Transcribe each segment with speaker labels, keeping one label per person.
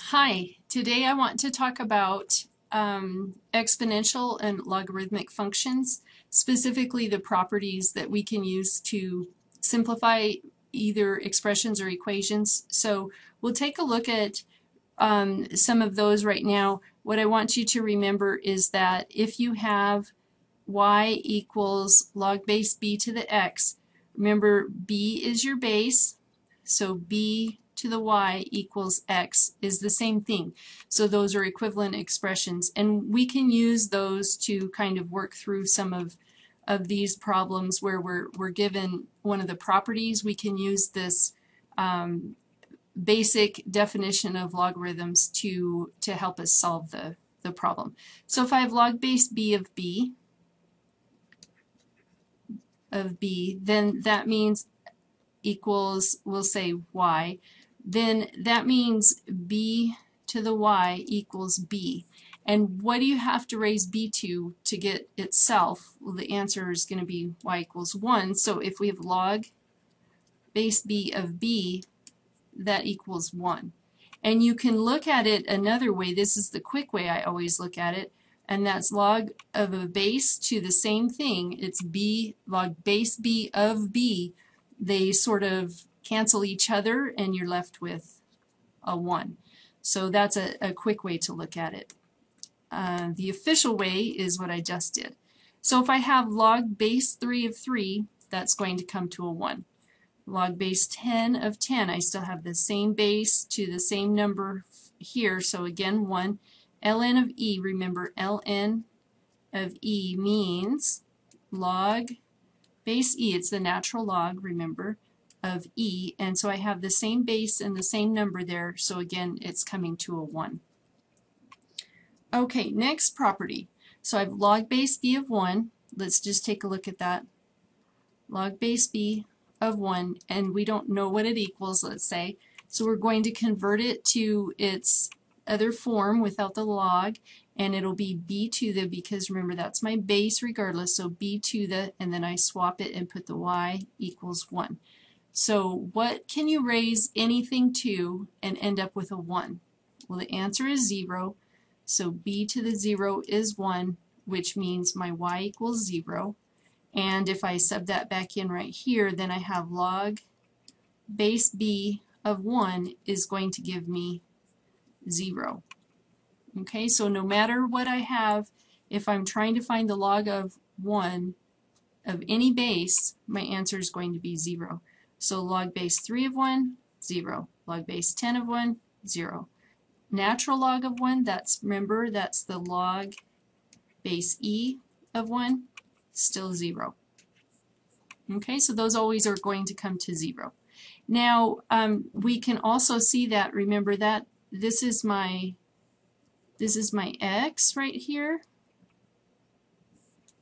Speaker 1: Hi, today I want to talk about exponential and logarithmic functions, specifically the properties that we can use to simplify either expressions or equations. So we'll take a look at some of those right now. What I want you to remember is that if you have y equals log base b to the x, remember b is your base, so b to the y equals x is the same thing. So those are equivalent expressions, and we can use those to kind of work through some of these problems where we're given one of the properties. We can use this basic definition of logarithms to help us solve the problem. So if I have log base b, then that means equals, we'll say y, then that means b to the y equals b. And what do you have to raise b to get itself? Well, the answer is going to be y equals 1. So if we have log base b of b, that equals 1. And you can look at it another way. This is the quick way I always look at it, and that's log of a base to the same thing. It's b, log base b of b. They sort of cancel each other, and you're left with a 1. So that's a quick way to look at it. The official way is what I just did. So if I have log base 3 of 3, that's going to come to a 1. Log base 10 of 10, I still have the same base to the same number here, so again 1. ln of e, remember ln of e means log base e, it's the natural log, remember, of e, and so I have the same base and the same number there, so again it's coming to a 1. Okay, next property. So I have log base b of 1. Let's just take a look at that. Log base b of 1, and we don't know what it equals, let's say. So we're going to convert it to its other form without the log, and it'll be b to the, because remember that's my base regardless, so b to the, and then I swap it and put the y equals 1. So what can you raise anything to and end up with a 1? Well, the answer is 0, so b to the 0 is 1, which means my y equals 0. And if I sub that back in right here, then I have log base b of 1 is going to give me 0. Okay, so no matter what I have, if I'm trying to find the log of 1 of any base, my answer is going to be 0. So log base 3 of 1, 0. Log base 10 of 1, 0. Natural log of 1, remember, that's the log base e of 1, still 0. Okay, so those always are going to come to 0. Now, we can also see that, remember that this is my x right here,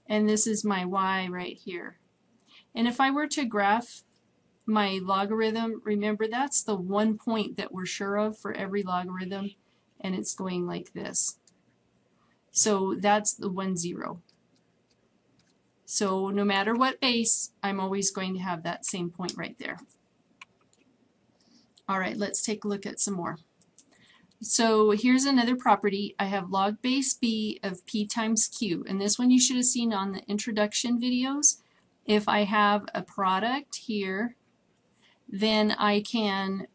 Speaker 1: and this is my y right here. And if I were to graph my logarithm, remember that's the one point that we're sure of for every logarithm, and it's going like this. So that's the 1, 0. So no matter what base, I'm always going to have that same point right there. All right, let's take a look at some more. So here's another property. I have log base b of p times q, and this one you should have seen on the introduction videos. If I have a product here, then I can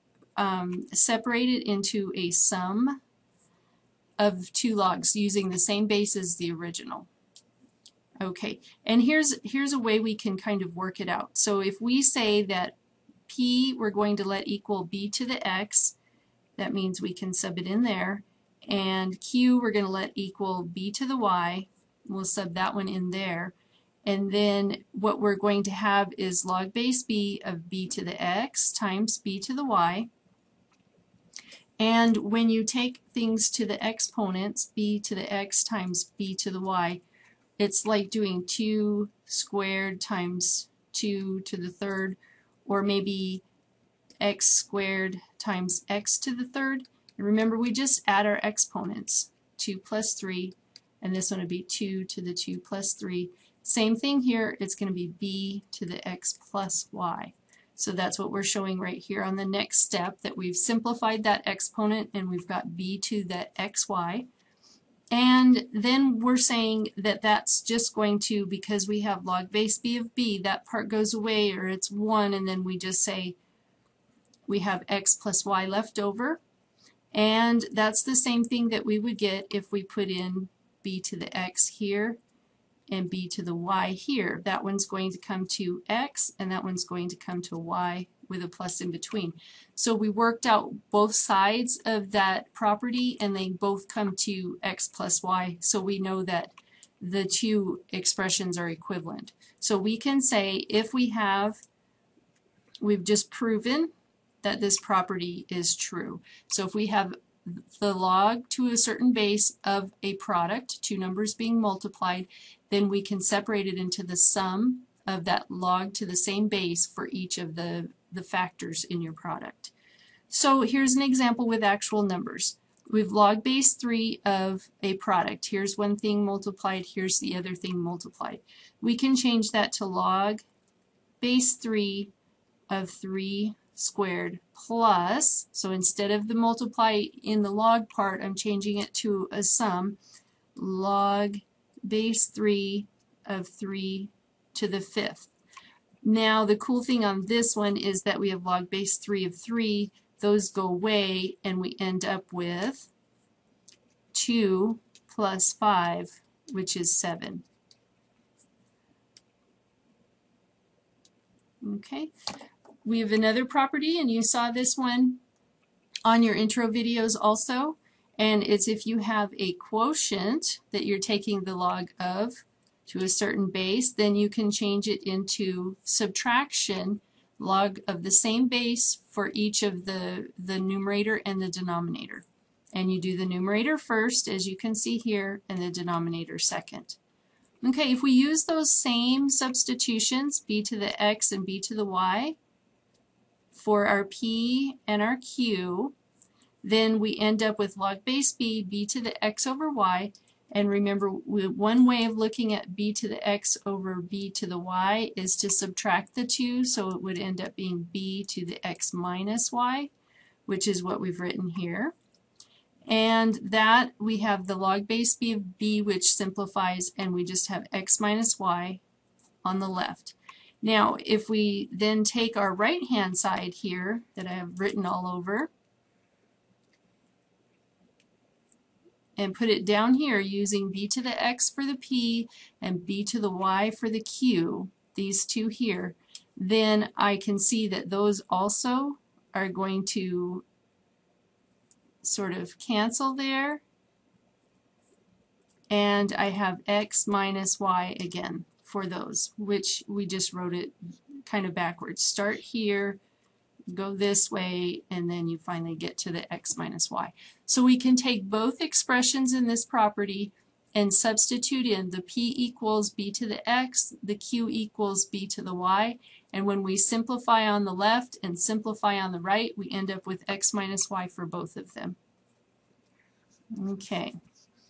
Speaker 1: separate it into a sum of two logs using the same base as the original. Okay, and here's a way we can kind of work it out. So if we say that p we're going to let equal b to the x, that means we can sub it in there, and q we're going to let equal b to the y, we'll sub that one in there, and then what we're going to have is log base b of b to the x times b to the y. And when you take things to the exponents, b to the x times b to the y, it's like doing 2 squared times 2 to the third, or maybe x squared times x to the third. And remember, we just add our exponents, 2 plus 3, and this one would be 2 to the 2 plus 3. Same thing here, it's going to be b to the x plus y. So that's what we're showing right here on the next step, that we've simplified that exponent and we've got b to the xy. And then we're saying that that's just going to, because we have log base b of b, that part goes away, or it's 1, and then we just say we have x plus y left over. And that's the same thing that we would get if we put in b to the x here and b to the y here. That one's going to come to x, and that one's going to come to y with a plus in between. So we worked out both sides of that property, and they both come to x plus y, so we know that the two expressions are equivalent. So we can say if we've just proven that this property is true. So if we have the log to a certain base of a product, two numbers being multiplied, then we can separate it into the sum of that log to the same base for each of the factors in your product. So here's an example with actual numbers. We've log base 3 of a product. Here's one thing multiplied, here's the other thing multiplied. We can change that to log base 3 of 3 squared plus, so instead of the multiply in the log part, I'm changing it to a sum, log base 3 of 3 to the 5th. Now the cool thing on this one is that we have log base 3 of 3, those go away, and we end up with 2 plus 5, which is 7. Okay. We have another property, and you saw this one on your intro videos also, and it's if you have a quotient that you're taking the log of to a certain base, then you can change it into subtraction, log of the same base for each of the numerator and the denominator. And you do the numerator first, as you can see here, and the denominator second. Okay, if we use those same substitutions, b to the x and b to the y, for our p and our q, then we end up with log base b, b to the x over y. And remember, one way of looking at b to the x over b to the y is to subtract the two, so it would end up being b to the x minus y, which is what we've written here. And that we have the log base b of b, which simplifies, and we just have x minus y on the left. Now, if we then take our right-hand side here that I have written all over and put it down here using b to the x for the p and b to the y for the q, these two here, then I can see that those also are going to sort of cancel there, and I have x minus y again for those, which we just wrote it kind of backwards. Start here, go this way, and then you finally get to the x minus y. So we can take both expressions in this property and substitute in the p equals b to the x, the q equals b to the y, and when we simplify on the left and simplify on the right, we end up with x minus y for both of them. Okay,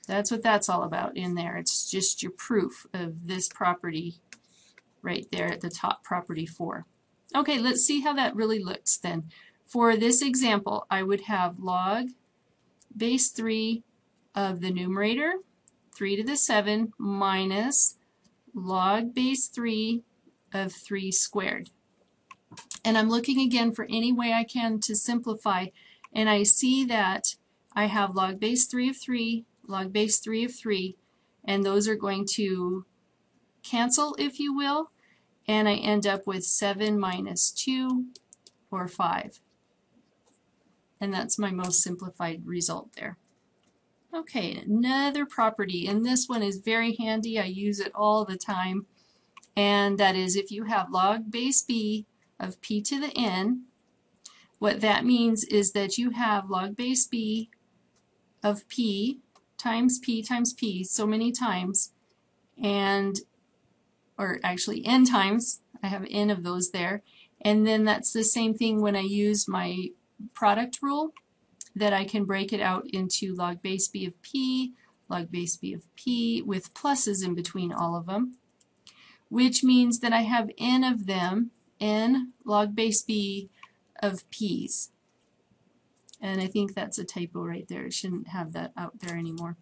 Speaker 1: that's what that's all about in there. It's just your proof of this property right there at the top, property 4. Okay, let's see how that really looks then. For this example, I would have log base 3 of the numerator, 3 to the 7, minus log base 3 of 3 squared. And I'm looking again for any way I can to simplify, and I see that I have log base 3 of 3, log base 3 of 3, and those are going to cancel, if you will, and I end up with 7 minus 2, or 5. And that's my most simplified result there. Okay, another property, and this one is very handy. I use it all the time, and that is if you have log base b of p to the n, what that means is that you have log base b of p times p so many times, and or actually n times, I have n of those there, and then that's the same thing when I use my product rule, that I can break it out into log base b of p, log base b of p, with pluses in between all of them, which means that I have n of them, n log base b of p's. And I think that's a typo right there. It shouldn't have that out there anymore.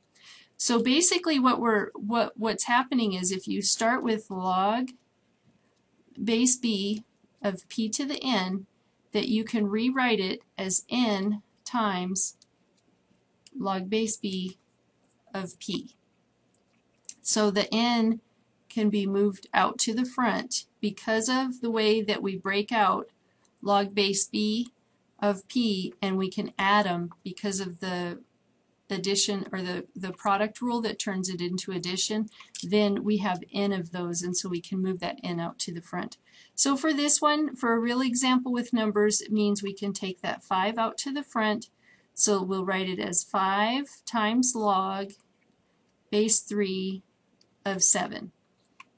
Speaker 1: So basically what's happening is if you start with log base b of p to the n, that you can rewrite it as n times log base b of p. So the n can be moved out to the front because of the way that we break out log base b of p, and we can add them because of the addition or the product rule that turns it into addition. Then we have n of those, and so we can move that n out to the front. So for this one, for a real example with numbers, it means we can take that 5 out to the front. So we'll write it as 5 times log base 3 of 7.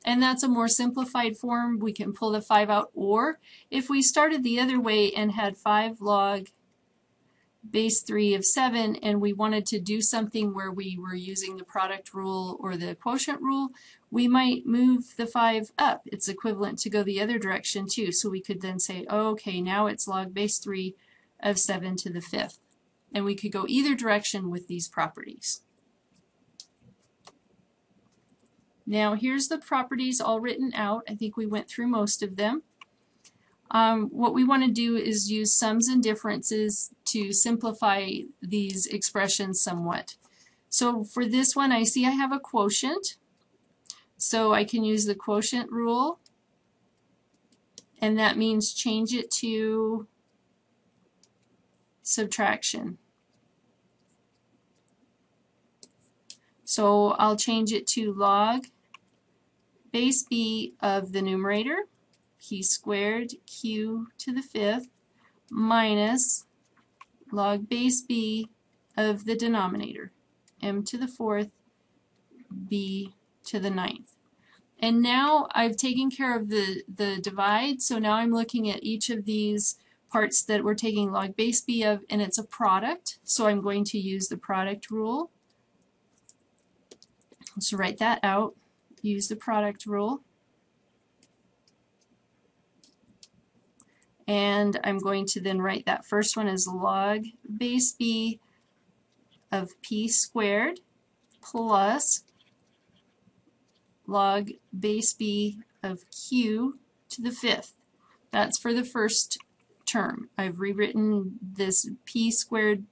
Speaker 1: And that's a more simplified form. We can pull the 5 out, or if we started the other way and had 5 log base 3 of 7 and we wanted to do something where we were using the product rule or the quotient rule, we might move the 5 up. It's equivalent to go the other direction too. So we could then say, oh, okay, now it's log base 3 of 7 to the 5th. And we could go either direction with these properties. Now here's the properties all written out. I think we went through most of them. What we want to do is use sums and differences to simplify these expressions somewhat. So for this one, I see I have a quotient. So I can use the quotient rule, and that means change it to subtraction. So I'll change it to log base b of the numerator, p squared q to the 5th, minus log base b of the denominator, m to the 4th, b to the 9th. And now I've taken care of the divide, so now I'm looking at each of these parts that we're taking log base b of, and it's a product, so I'm going to use the product rule. Let's write that out. Use the product rule. And I'm going to then write that first one as log base b of p squared plus log base b of q to the 5th. That's for the first term. I've rewritten this p squared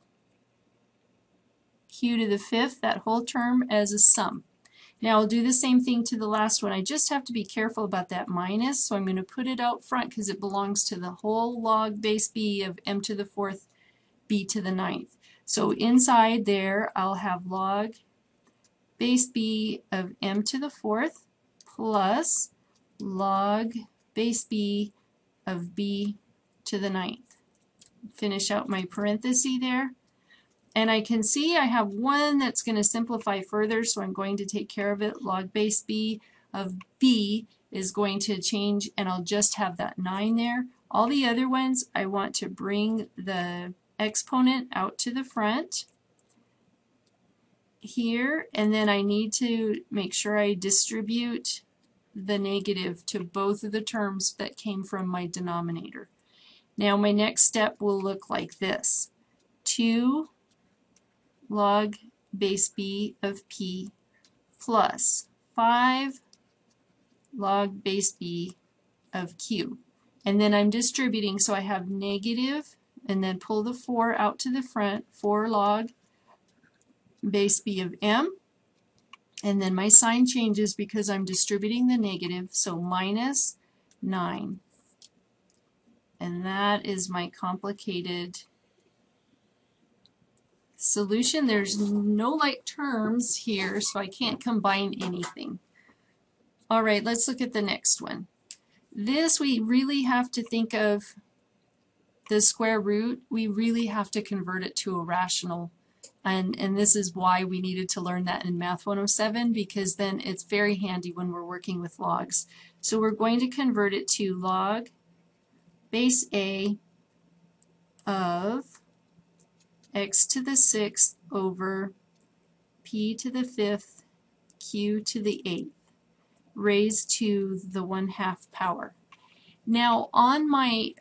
Speaker 1: q to the 5th, that whole term, as a sum. Now I'll do the same thing to the last one. I just have to be careful about that minus, so I'm going to put it out front because it belongs to the whole log base b of m to the 4th, b to the 9th. So inside there I'll have log base b of m to the 4th plus log base b of b to the 9th. Finish out my parenthesis there. And I can see I have one that's going to simplify further, so I'm going to take care of it. Log base b of b is going to change, and I'll just have that 9 there. All the other ones, I want to bring the exponent out to the front here, and then I need to make sure I distribute the negative to both of the terms that came from my denominator. Now my next step will look like this. 2 log base b of p plus 5 log base b of q. And then I'm distributing, so I have negative, and then pull the 4 out to the front, 4 log base b of m. And then my sign changes because I'm distributing the negative, so minus 9. And that is my complicated solution. There's no like terms here, so I can't combine anything. All right, let's look at the next one. This, we really have to think of the square root. We really have to convert it to a rational. And this is why we needed to learn that in Math 107, because then it's very handy when we're working with logs. So we're going to convert it to log base a of x to the 6th over p to the 5th, q to the 8th, raised to the 1/2 power. Now on my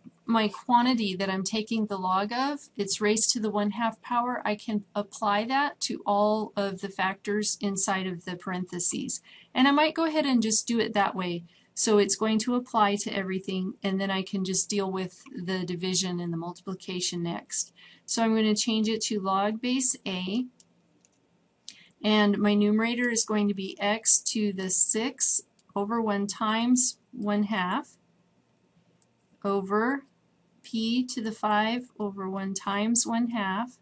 Speaker 1: quantity that I'm taking the log of, it's raised to the 1/2 power. I can apply that to all of the factors inside of the parentheses. And I might go ahead and just do it that way. So it's going to apply to everything, and then I can just deal with the division and the multiplication next. So I'm going to change it to log base A, and my numerator is going to be x to the 6 over 1 times 1/2 over p to the 5 over 1 times 1/2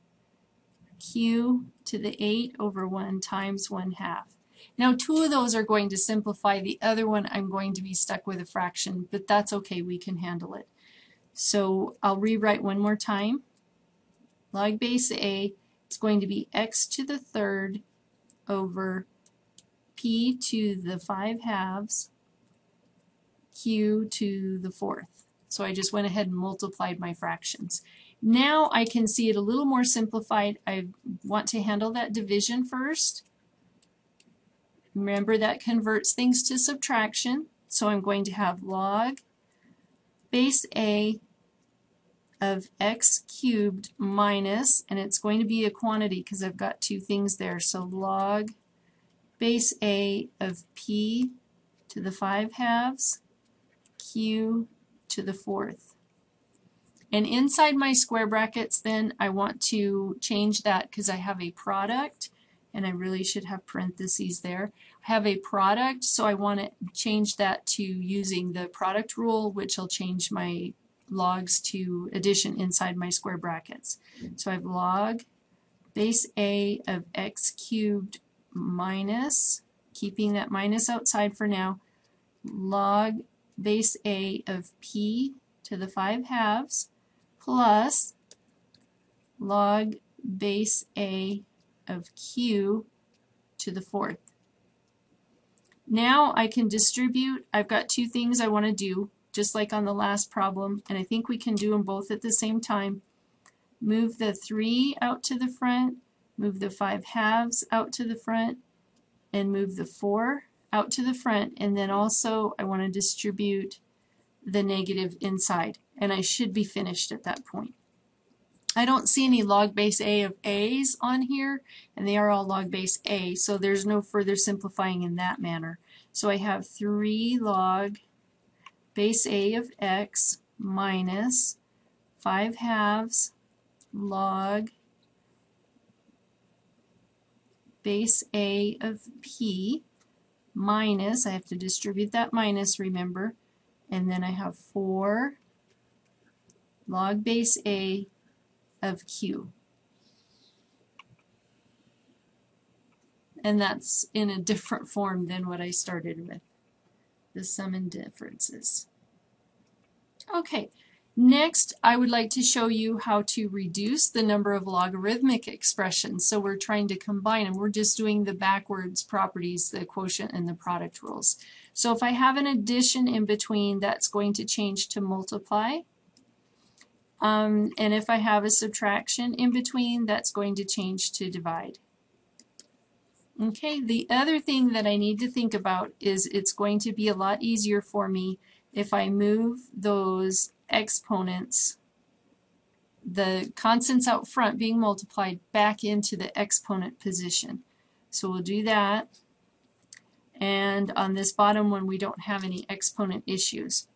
Speaker 1: q to the 8 over 1 times 1/2. Now 2 of those are going to simplify. The other one I'm going to be stuck with a fraction, but that's okay, we can handle it. So I'll rewrite one more time. Log base A is going to be x to the 3rd over p to the 5/2 q to the 4th. So I just went ahead and multiplied my fractions. Now I can see it a little more simplified. I want to handle that division first. Remember, that converts things to subtraction. So I'm going to have log base A of x cubed minus, and it's going to be a quantity because I've got 2 things there. So log base A of p to the 5/2 q to the 4th. And inside my square brackets then I want to change that because I have a product, and I really should have parentheses there. I have a product, so I want to change that to using the product rule, which will change my logs to addition inside my square brackets. So I have log base A of x cubed minus, keeping that minus outside for now, log base A of p to the 5/2 plus log base A of q to the 4th. Now I can distribute. I've got 2 things I want to do, just like on the last problem, and I think we can do them both at the same time. Move the 3 out to the front, move the 5/2 out to the front, and move the 4 out to the front, and then also I want to distribute the negative inside, and I should be finished at that point. I don't see any log base A of A's on here, and they are all log base A, so there's no further simplifying in that manner. So I have 3 log base A of x minus 5/2 log base A of p minus, I have to distribute that minus, remember, and then I have 4 log base A of q. And that's in a different form than what I started with, the sum and differences. Okay, next I would like to show you how to reduce the number of logarithmic expressions. So we're trying to combine them. We're just doing the backwards properties, the quotient and the product rules. So if I have an addition in between, that's going to change to multiply. And if I have a subtraction in between, that's going to change to divide. Okay, the other thing that I need to think about is it's going to be a lot easier for me if I move those exponents, the constants out front being multiplied, back into the exponent position. So we'll do that. And on this bottom one, we don't have any exponent issues.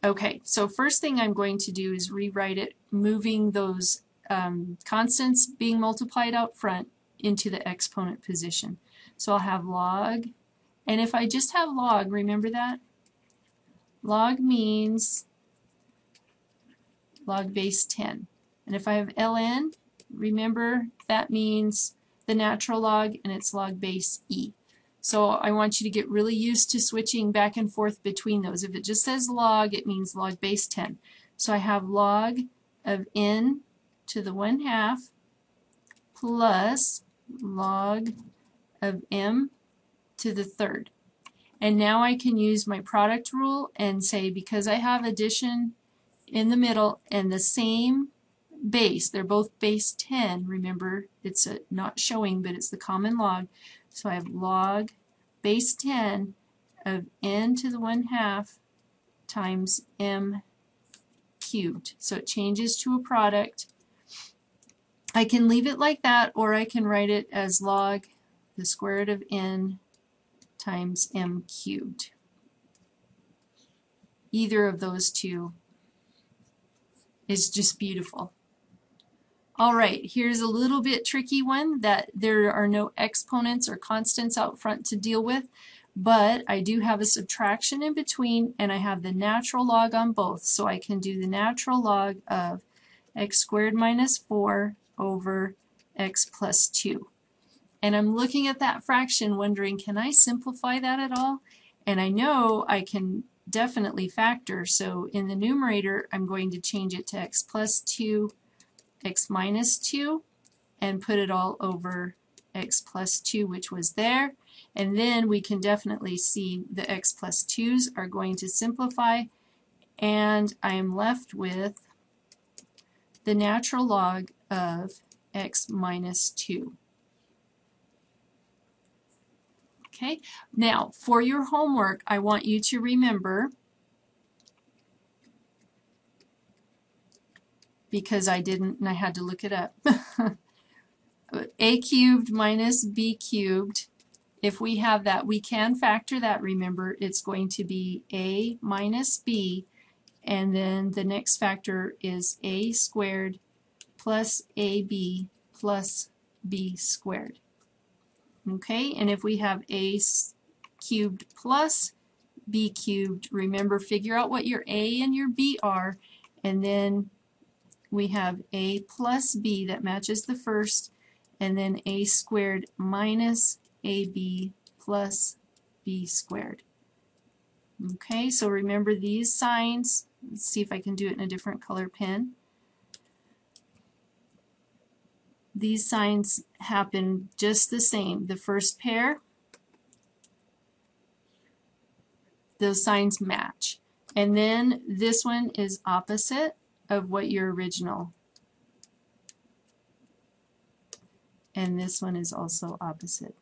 Speaker 1: Okay, so first thing I'm going to do is rewrite it, moving those constants being multiplied out front into the exponent position. So I'll have log, and if I just have log, remember that? Log means log base 10. And if I have ln, remember that means the natural log, and it's log base e. So I want you to get really used to switching back and forth between those. If it just says log, it means log base 10. So I have log of n to the 1/2 plus log of m to the 3rd. And now I can use my product rule and say, because I have addition in the middle and the same base, they're both base 10, remember it's not showing, but it's the common log. So I have log base 10 of n to the 1/2 times m cubed. So it changes to a product. I can leave it like that, or I can write it as log the square root of n times m cubed. Either of those two is just beautiful. All right, here's a little bit tricky one that there are no exponents or constants out front to deal with, but I do have a subtraction in between, and I have the natural log on both, so I can do the natural log of x squared minus 4 over x plus 2. And I'm looking at that fraction wondering, can I simplify that at all? And I know I can definitely factor, so in the numerator I'm going to change it to x plus 2, x minus 2, and put it all over x plus 2, which was there. And then we can definitely see the x plus 2's are going to simplify, and I am left with the natural log of x minus 2. Okay, now for your homework, I want you to remember, because I didn't and I had to look it up, a cubed minus b cubed. If we have that, we can factor that. Remember, it's going to be a minus b, and then the next factor is a squared plus ab plus b squared. Okay, and if we have a cubed plus b cubed, remember, figure out what your a and your b are, and then we have a plus b that matches the first, and then a squared minus ab plus b squared. Okay, so remember these signs. Let's see if I can do it in a different color pen. These signs happen just the same. The first pair, those signs match. And then this one is opposite of what your original. And this one is also opposite.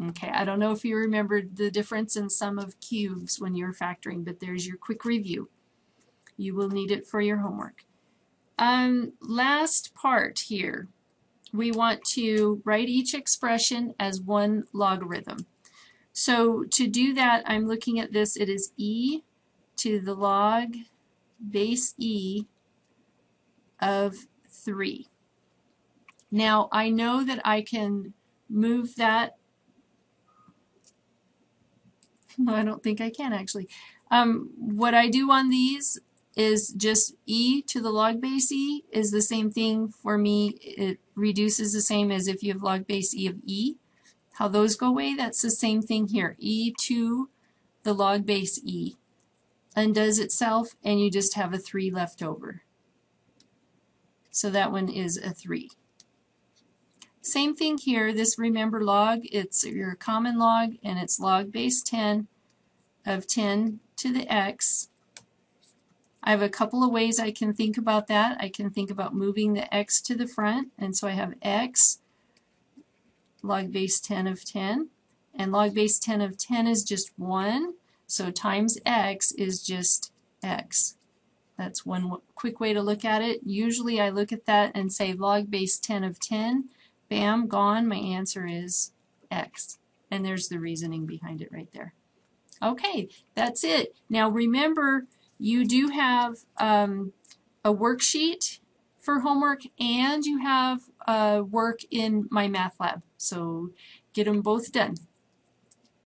Speaker 1: Okay, I don't know if you remembered the difference in sum of cubes when you're factoring, but there's your quick review. You will need it for your homework. Last part here, we want to write each expression as one logarithm. So to do that, I'm looking at this. It is e to the log base e of 3. Now I know that I can move that. No, I don't think I can actually. What I do on these is just e to the log base e is the same thing for me. It reduces the same as if you have log base e of e. How those go away, that's the same thing here. E to the log base e undoes itself, and you just have a 3 left over. So that one is a 3. Same thing here. This, remember, log, it's your common log, and it's log base 10 of 10 to the x. I have a couple of ways I can think about that. I can think about moving the x to the front, and so I have x log base 10 of 10, and log base 10 of 10 is just 1, so times x is just x. That's one quick way to look at it. Usually I look at that and say log base 10 of 10, bam, gone, my answer is x. And there's the reasoning behind it right there. Okay, that's it. Now remember, you do have a worksheet for homework, and you have work in my math lab. So get them both done.